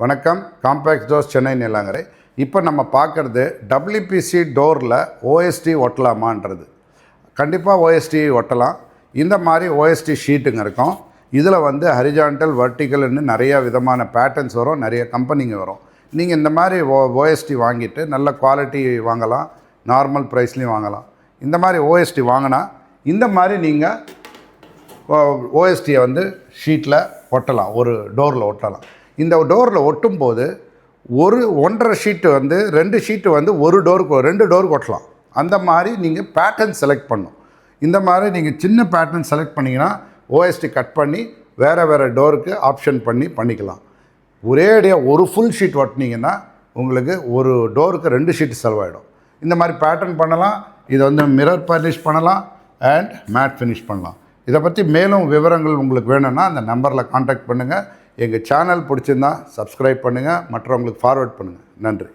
வணக்கம். Compact doors Chennai Neelankarai. இப்போ நம்ம பார்க்குறது டபிள்யூபிசி டோரில் ஓஎஸ்டி ஒட்டலாமான்றது. கண்டிப்பாக ஓஎஸ்டி ஒட்டலாம். இந்த மாதிரி ஓஎஸ்டி ஷீட்டுங்க இருக்கும். இதில் வந்து ஹரிஜான்டல் வெர்டிக்கல்னு நிறைய விதமான பேட்டர்ன்ஸ் வரும், நிறைய கம்பெனிங்க வரும். நீங்கள் இந்த மாதிரி ஓஎஸ்டி வாங்கிட்டு நல்ல குவாலிட்டி வாங்கலாம், நார்மல் ப்ரைஸ்லேயும் வாங்கலாம். இந்த மாதிரி ஓஎஸ்டி வாங்கினா இந்த மாதிரி நீங்கள் ஓஎஸ்டியை வந்து ஷீட்டில் ஒட்டலாம், ஒரு டோரில் ஒட்டலாம். இந்த டோரில் ஒட்டும்போது ஒன்றரை ஷீட்டு வந்து 2 ஷீட்டு வந்து ஒரு டோருக்கு 2 டோருக்கு ஒட்டலாம். அந்த மாதிரி நீங்கள் பேட்டர்ன் செலக்ட் பண்ணணும். இந்த மாதிரி நீங்கள் சின்ன பேட்டர்ன் செலக்ட் பண்ணிங்கன்னா ஓஎஸ்டி கட் பண்ணி வேறு டோருக்கு ஆப்ஷன் பண்ணிக்கலாம். ஒரேடியாக ஒரு ஃபுல் ஷீட் ஒட்டினீங்கன்னா உங்களுக்கு ஒரு டோருக்கு 2 ஷீட்டு செலவாயிடும். இந்த மாதிரி பேட்டர்ன் பண்ணலாம். இதை வந்து மிரர் பாலிஷ் பண்ணலாம் அண்ட் மேட் ஃபினிஷ் பண்ணலாம். இதை பற்றி மேலும் விவரங்கள் உங்களுக்கு வேணும்னா அந்த நம்பரில் காண்டாக்ட் பண்ணுங்கள். எங்கள் சேனல் பிடிச்சிருந்தா சப்ஸ்கிரைப் பண்ணுங்கள், மற்றவங்களுக்கு ஃபார்வர்ட் பண்ணுங்கள். நன்றி.